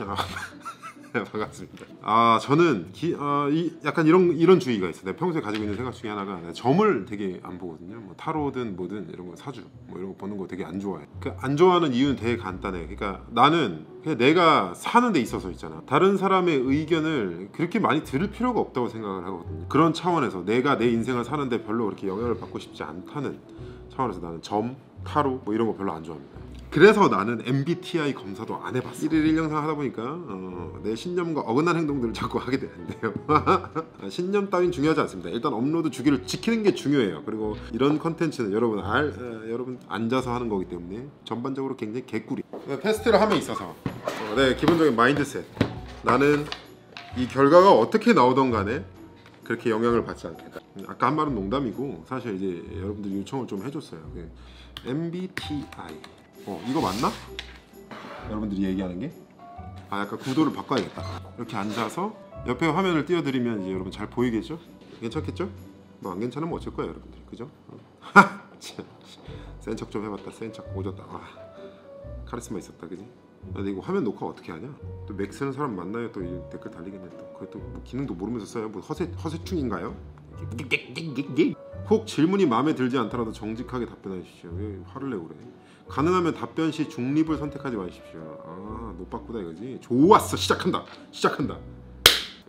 아, 반갑습니다. 저는 약간 이런 주의가 있어. 내가 평소에 가지고 있는 생각 중에 하나가 내가 점을 되게 안 보거든요. 뭐 타로든 뭐든 이런 거 사주 뭐 이런 거 보는 거 되게 안 좋아해. 그 안 좋아하는 이유는 되게 간단해. 그러니까 나는 그냥 내가 사는 데 있어서 있잖아. 다른 사람의 의견을 그렇게 많이 들을 필요가 없다고 생각을 하거든요. 그런 차원에서 내가 내 인생을 사는데 별로 그렇게 영향을 받고 싶지 않다는 차원에서 나는 점, 타로 뭐 이런 거 별로 안 좋아합니다. 그래서 나는 MBTI 검사도 안 해봤어. 1일 1영상 하다 보니까 내 신념과 어긋난 행동들을 자꾸 하게 되는데요. 신념 따윈 중요하지 않습니다. 일단 업로드 주기를 지키는 게 중요해요. 그리고 이런 컨텐츠는 여러분 앉아서 하는 거기 때문에 전반적으로 굉장히 개꿀이. 테스트를 함에 있어서 내 기본적인 마인드셋, 나는 이 결과가 어떻게 나오던 간에 그렇게 영향을 받지 않겠다. 아까 한 말은 농담이고 사실 이제 여러분들이 요청을 좀 해줬어요. MBTI 이거 맞나? 여러분들이 얘기하는 게? 약간 구도를 바꿔야겠다. 이렇게 앉아서 옆에 화면을 띄워드리면 이제 여러분 잘 보이겠죠? 괜찮겠죠? 뭐 안 괜찮으면 어쩔 거야 여러분들, 그죠? 센 척 좀 해봤다. 센 척 오졌다. 카리스마 있었다, 그지? 근데 이거 화면 녹화 어떻게 하냐? 또 맥 쓰는 사람 만나요? 또 댓글 달리겠네. 또 그것도 뭐 기능도 모르면서 써요? 뭐 허세충인가요? 혹 질문이 마음에 들지 않더라도 정직하게 답변해 주십시오. 왜 화를 내고 그래? 가능하면 답변 시 중립을 선택하지 마십시오. 노빠꾸다 이거지. 좋았어. 시작한다.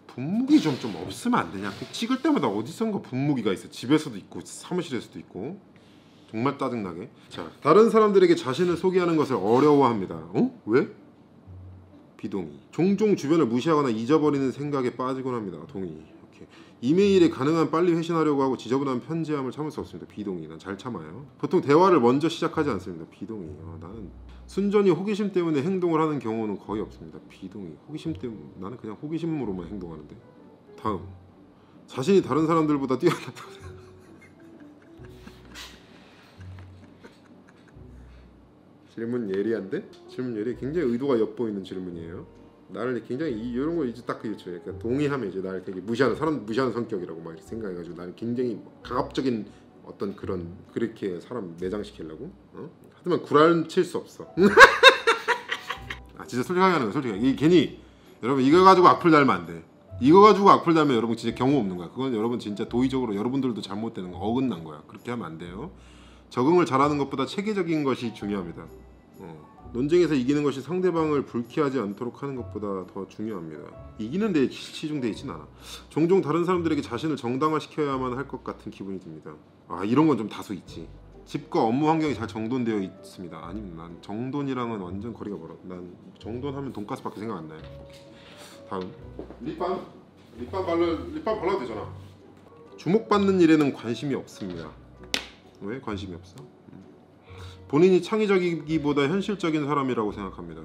분무기 좀 없으면 안 되냐? 찍을 때마다 어디선가 분무기가 있어. 집에서도 있고 사무실에서도 있고. 정말 짜증나게. 자, 다른 사람들에게 자신을 소개하는 것을 어려워합니다. 왜? 비동의. 종종 주변을 무시하거나 잊어버리는 생각에 빠지곤 합니다. 동의. 이메일에 가능한 빨리 회신하려고 하고 지저분한 편지함을 참을 수 없습니다. 비동의. 난 잘 참아요. 보통 대화를 먼저 시작하지 않습니다. 비동의. 나는 순전히 호기심 때문에 행동을 하는 경우는 거의 없습니다. 비동의. 호기심 때문에 나는 그냥 호기심으로만 행동하는데. 다음. 자신이 다른 사람들보다 뛰어나다고 생각. 질문 예리한데? 질문 예리. 굉장히 의도가 엿보이는 질문이에요. 나를 굉장히 이런 거 이제 딱 그렇죠. 그러니까 동의하면 이제 나를 되게 무시하는 성격이라고 막 이렇게 생각해가지고 나는 굉장히 강압적인 어떤 그렇게 사람 매장시키려고. 하지만 구라칠 수 없어. 진짜 솔직하게 하는 거야. 솔직하게. 이 괜히 여러분 이거 가지고 악플 달면 안 돼. 이거 가지고 악플 달면 여러분 진짜 경우 없는 거야. 그건 여러분 진짜 도의적으로 여러분들도 잘못되는 거, 어긋난 거야. 그렇게 하면 안 돼요. 적응을 잘하는 것보다 체계적인 것이 중요합니다. 논쟁에서 이기는 것이 상대방을 불쾌하지 않도록 하는 것보다 더 중요합니다. 이기는 데에 치중되어 있진 않아. 종종 다른 사람들에게 자신을 정당화시켜야만 할 것 같은 기분이 듭니다. 이런 건 좀 다소 있지. 집과 업무 환경이 잘 정돈되어 있습니다. 아니면 난 정돈이랑은 완전 거리가 멀어. 난 정돈하면 돈가스밖에 생각 안 나요. 다음. 립밤 발라도 되잖아. 주목받는 일에는 관심이 없습니다. 왜 관심이 없어? 본인이 창의적이기보다 현실적인 사람이라고 생각합니다.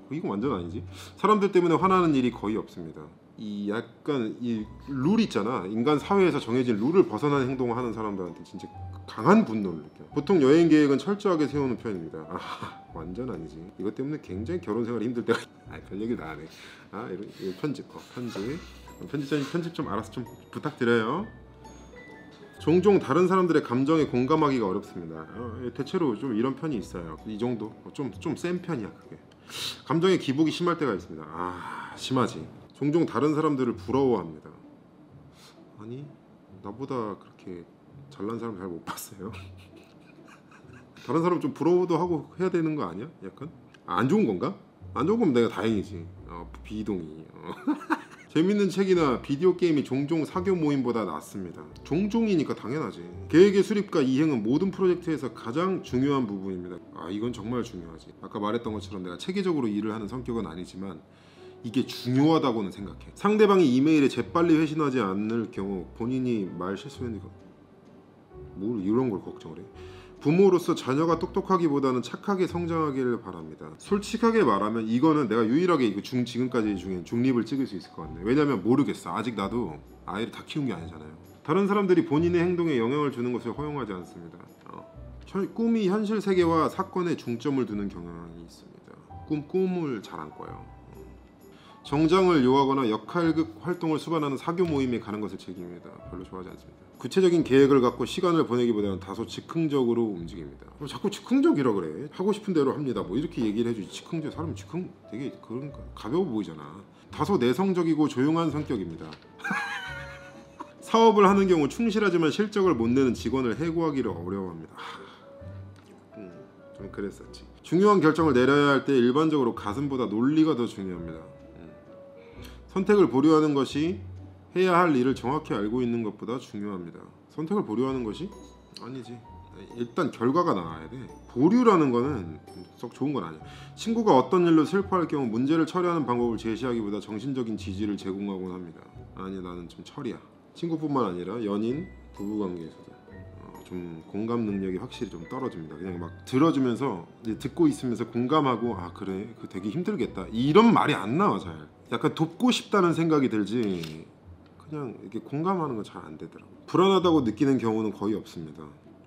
이건 완전 아니지. 사람들 때문에 화나는 일이 거의 없습니다. 약간 룰 있잖아. 인간 사회에서 정해진 룰을 벗어난 행동을 하는 사람들한테 진짜 강한 분노를 느껴. 보통 여행 계획은 철저하게 세우는 편입니다. 완전 아니지. 이것 때문에 굉장히 결혼 생활이 힘들 때가. 별 얘기 다 하네. 이런 편집 좀 알아서 좀 부탁드려요. 종종 다른 사람들의 감정에 공감하기가 어렵습니다. 대체로 좀 이런 편이 있어요. 이 정도? 좀 센 편이야 그게. 감정에 기복이 심할 때가 있습니다. 심하지. 종종 다른 사람들을 부러워합니다. 아니 나보다 그렇게 잘난 사람 잘 못 봤어요. 다른 사람 좀 부러워도 하고 해야 되는 거 아니야? 약간? 안 좋은 건가? 안 좋은 거면 내가 다행이지. 비동의. 재밌는 책이나 비디오 게임이 종종 사교 모임보다 낫습니다. 종종이니까 당연하지. 계획의 수립과 이행은 모든 프로젝트에서 가장 중요한 부분입니다. 이건 정말 중요하지. 아까 말했던 것처럼 내가 체계적으로 일을 하는 성격은 아니지만 이게 중요하다고는 생각해. 상대방이 이메일에 재빨리 회신하지 않을 경우 본인이 말 실수했는데 뭘 이런 걸 걱정을 해. 부모로서 자녀가 똑똑하기보다는 착하게 성장하기를 바랍니다. 솔직하게 말하면 이거는 내가 유일하게 이거 지금까지 중에 중립을 찍을 수 있을 것 같네. 왜냐면 모르겠어. 아직 나도 아이를 다 키운 게 아니잖아요. 다른 사람들이 본인의 행동에 영향을 주는 것을 허용하지 않습니다. 꿈이 현실 세계와 사건에 중점을 두는 경향이 있습니다. 꿈을 잘 안 꿔요. 정장을 요하거나 역할극 활동을 수반하는 사교 모임에 가는 것을 즐깁니다. 별로 좋아하지 않습니다. 구체적인 계획을 갖고 시간을 보내기보다는 다소 즉흥적으로 움직입니다. 자꾸 즉흥적이라 그래. 하고 싶은 대로 합니다. 뭐 이렇게 얘기를 해주지. 즉흥적 사람 즉흥 되게 그런 가벼워 보이잖아. 다소 내성적이고 조용한 성격입니다. 사업을 하는 경우 충실하지만 실적을 못 내는 직원을 해고하기를 어려워합니다. 좀 그랬었지. 중요한 결정을 내려야 할 때 일반적으로 가슴보다 논리가 더 중요합니다. 선택을 보류하는 것이 해야 할 일을 정확히 알고 있는 것보다 중요합니다. 선택을 보류하는 것이? 아니지. 일단 결과가 나와야 돼. 보류라는 거는 썩 좋은 건 아니야. 친구가 어떤 일로 슬퍼할 경우 문제를 처리하는 방법을 제시하기보다 정신적인 지지를 제공하곤 합니다. 아니 나는 좀 철이야. 친구뿐만 아니라 연인, 부부관계에서도 좀 공감 능력이 확실히 좀 떨어집니다. 그냥 막 들어주면서 이제 듣고 있으면서 공감하고 아 그래 그 되게 힘들겠다 이런 말이 안 나와 잘. 약간 돕고 싶다는 생각이 들지 그냥 이렇게 공감하는 건 잘 안 되더라고. 불안하다고 느끼는 경우는 거의 없습니다.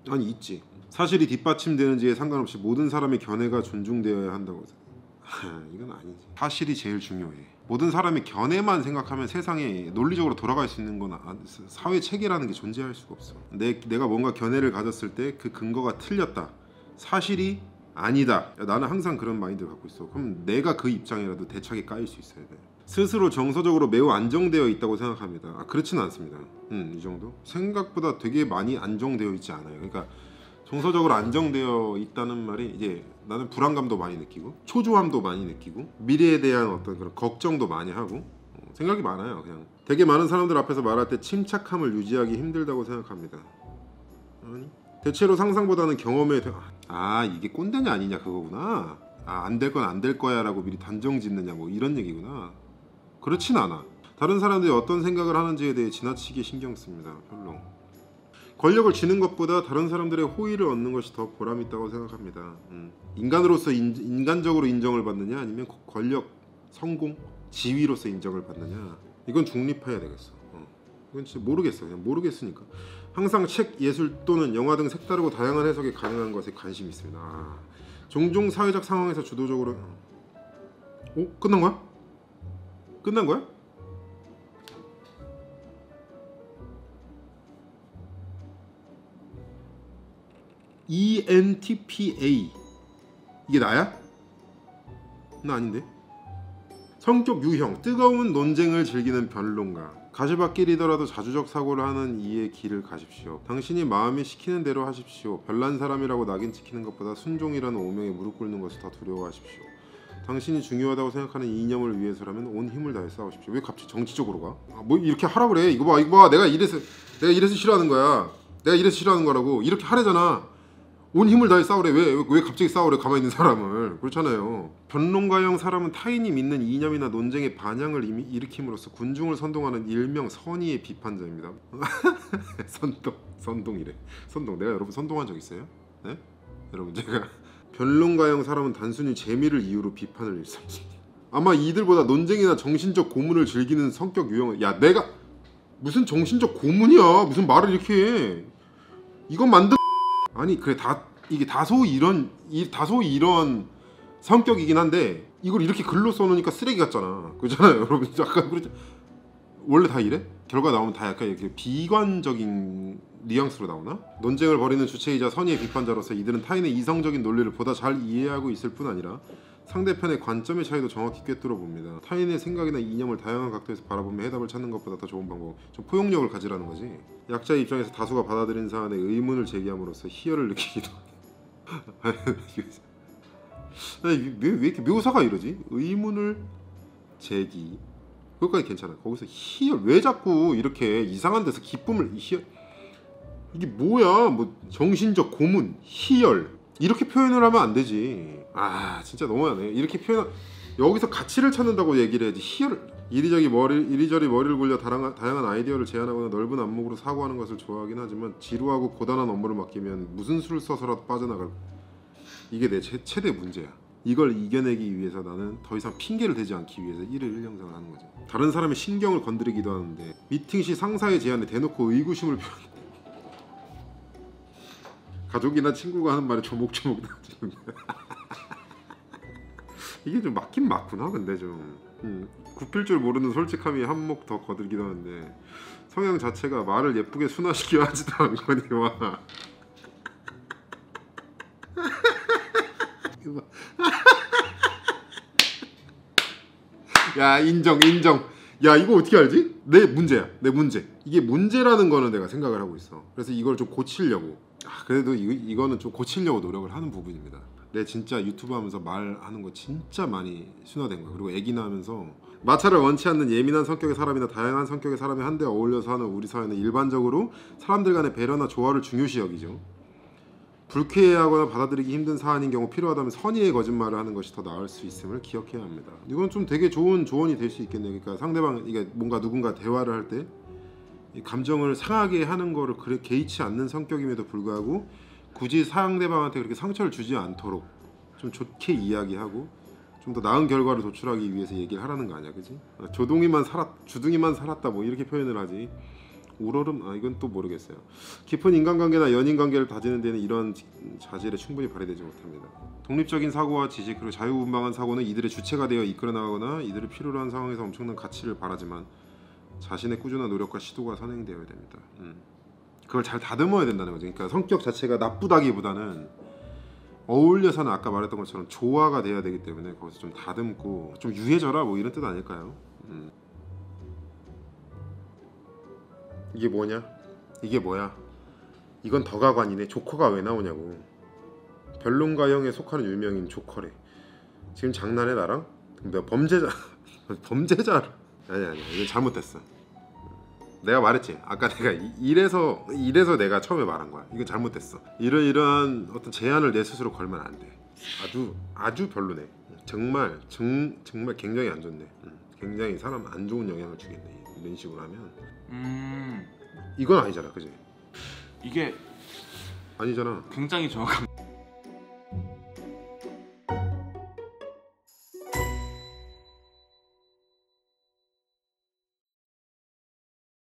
아니 있지. 사실이 뒷받침되는지에 상관없이 모든 사람의 견해가 존중되어야 한다고. 이건 아니지. 사실이 제일 중요해. 모든 사람이 견해만 생각하면 세상에 논리적으로 돌아갈 수 있는 건 사회 체계라는 게 존재할 수가 없어. 내가 뭔가 견해를 가졌을 때 그 근거가 틀렸다. 사실이 아니다. 나는 항상 그런 마인드를 갖고 있어. 그럼 내가 그 입장이라도 대책에 까일 수 있어야 돼. 스스로 정서적으로 매우 안정되어 있다고 생각합니다. 그렇지는 않습니다. 이 정도? 생각보다 되게 많이 안정되어 있지 않아요. 그러니까 정서적으로 안정되어 있다는 말이 이제 나는 불안감도 많이 느끼고 초조함도 많이 느끼고 미래에 대한 어떤 그런 걱정도 많이 하고 생각이 많아요. 그냥 되게 많은 사람들 앞에서 말할 때 침착함을 유지하기 힘들다고 생각합니다. 아니 대체로 상상보다는 경험에 이게 꼰대냐 아니냐 그거구나. 안 될 건 안 될 거야 라고 미리 단정 짓느냐 뭐 이런 얘기구나. 그렇진 않아. 다른 사람들이 어떤 생각을 하는지에 대해 지나치게 신경 씁니다. 별로. 권력을 쥐는 것보다 다른 사람들의 호의를 얻는 것이 더 보람 있다고 생각합니다. 인간으로서 인간적으로 인정을 받느냐 아니면 권력, 성공, 지위로서 인정을 받느냐 이건 중립해야 되겠어. 이건 진짜 모르겠어. 그냥 모르겠으니까. 항상 책, 예술 또는 영화 등 색다르고 다양한 해석이 가능한 것에 관심이 있습니다. 종종 사회적 상황에서 주도적으로 끝난 거야? 끝난 거야? ENTPA 이게 나야? 나 아닌데. 성격 유형 뜨거운 논쟁을 즐기는 변론가. 가시밭길이더라도 자주적 사고를 하는 이의 길을 가십시오. 당신이 마음이 시키는 대로 하십시오. 별난 사람이라고 낙인 찍히는 것보다 순종이라는 오명에 무릎 꿇는 것을 더 두려워하십시오. 당신이 중요하다고 생각하는 이념을 위해서라면 온 힘을 다해 싸우십시오. 왜 갑자기 정치적으로 가? 뭐 이렇게 하라 그래. 이거 봐 내가 이래서 싫어하는 거야. 내가 이래서 싫어하는 거라고. 이렇게 하래잖아. 온 힘을 다해 싸우래. 왜 갑자기 싸우래 가만히 있는 사람을. 그렇잖아요. 변론가형 사람은 타인이 믿는 이념이나 논쟁의 반향을 일으킴으로써 군중을 선동하는 일명 선의의 비판자입니다. 선동이래. 선동. 내가 여러분 선동한 적 있어요? 네? 여러분 제가 변론가형 사람은 단순히 재미를 이유로 비판을 일삼습니다. 아마 이들보다 논쟁이나 정신적 고문을 즐기는 성격 유형은 내가 무슨 정신적 고문이야. 무슨 말을 이렇게 해. 이건 만든 아니 그래 이게 다소 이런 성격이긴 한데 이걸 이렇게 글로 써놓으니까 쓰레기 같잖아. 그렇잖아요 여러분. 약간 그렇죠. 원래 다 이래? 결과 나오면 다 약간 이렇게 비관적인 뉘앙스로 나오나? 논쟁을 벌이는 주체이자 선의의 비판자로서 이들은 타인의 이성적인 논리를 보다 잘 이해하고 있을 뿐 아니라 상대편의 관점의 차이도 정확히 꿰뚫어 봅니다. 타인의 생각이나 이념을 다양한 각도에서 바라보며 해답을 찾는 것보다 더 좋은 방법. 좀 포용력을 가지라는 거지. 약자의 입장에서 다수가 받아들인 사안에 의문을 제기함으로써 희열을 느끼기도. 왜 이렇게 묘사가 이러지? 의문을 제기. 그것까지 괜찮아. 거기서 희열. 왜 자꾸 이렇게 이상한 데서 기쁨을 희열. 이게 뭐야? 뭐 정신적 고문, 희열. 이렇게 표현을 하면 안 되지. 진짜 너무하네. 이렇게 표현 여기서 가치를 찾는다고 얘기를 해야지. 희열. 이리저리 머리를 굴려 다양한 아이디어를 제안하거나 넓은 안목으로 사고하는 것을 좋아하긴 하지만 지루하고 고단한 업무를 맡기면 무슨 수를 써서라도 빠져나갈. 이게 내 최대 문제야. 이걸 이겨내기 위해서 나는 더 이상 핑계를 대지 않기 위해서 1일 1영상을 하는 거지. 다른 사람의 신경을 건드리기도 하는데 미팅 시 상사의 제안에 대놓고 의구심을 표현. 가족이나 친구가 하는 말에 조목조목 나지는 이게 좀 맞긴 맞구나. 근데 좀 굽힐 줄 모르는 솔직함이 한몫 더 거들기도 하는데 성향 자체가 말을 예쁘게 순화시켜 하지도 않거니와 야 인정. 야 이거 어떻게 알지? 내 문제야. 내 문제. 이게 문제라는 거는 내가 생각을 하고 있어. 그래서 이걸 좀 고치려고. 그래도 이거는 좀 고치려고 노력을 하는 부분입니다. 내 진짜 유튜브 하면서 말하는 거 진짜 많이 순화된 거야. 그리고 애기 낳으면서 마찰을 원치 않는 예민한 성격의 사람이나 다양한 성격의 사람이 한데 어울려서 하는 우리 사회는 일반적으로 사람들 간의 배려나 조화를 중요시 여기죠. 불쾌해하거나 받아들이기 힘든 사안인 경우 필요하다면 선의의 거짓말을 하는 것이 더 나을 수 있음을 기억해야 합니다. 이건 좀 되게 좋은 조언이 될 수 있겠네요. 그러니까 상대방 이게 뭔가 누군가 대화를 할 때 감정을 상하게 하는 거를 그래 개의치 않는 성격임에도 불구하고 굳이 상대방한테 그렇게 상처를 주지 않도록 좀 좋게 이야기하고 좀 더 나은 결과를 도출하기 위해서 얘기를 하라는 거 아니야, 그지? 주둥이만 살았다 뭐 이렇게 표현을 하지. 우러름 이건 또 모르겠어요. 깊은 인간관계나 연인관계를 다지는 데는 이런 자질에 충분히 발휘되지 못합니다. 독립적인 사고와 지식 그리고 자유분방한 사고는 이들의 주체가 되어 이끌어 나가거나 이들을 필요로 한 상황에서 엄청난 가치를 바라지만 자신의 꾸준한 노력과 시도가 선행되어야 됩니다. 그걸 잘 다듬어야 된다는 거죠. 그러니까 성격 자체가 나쁘다기보다는 어울려서는 아까 말했던 것처럼 조화가 돼야 되기 때문에 거기서 좀 다듬고 좀 유해져라 뭐 이런 뜻 아닐까요? 이게 뭐냐? 이게 뭐야? 이건 더가관이네. 조커가 왜 나오냐고. 변론가형에 속하는 유명인 조커래. 지금 장난해 나랑? 내가 범죄자 범죄자를 아니 이거 잘못됐어. 내가 말했지. 아까 내가 이래서 내가 처음에 말한 거야. 이거 잘못됐어. 이러한 어떤 제한을 내 스스로 걸면 안 돼. 아주 별로네. 정말 굉장히 안 좋네. 굉장히 사람 안 좋은 영향을 주겠네. 이런 식으로 하면. 이건 아니잖아, 그지? 이게 아니잖아. 굉장히 정확한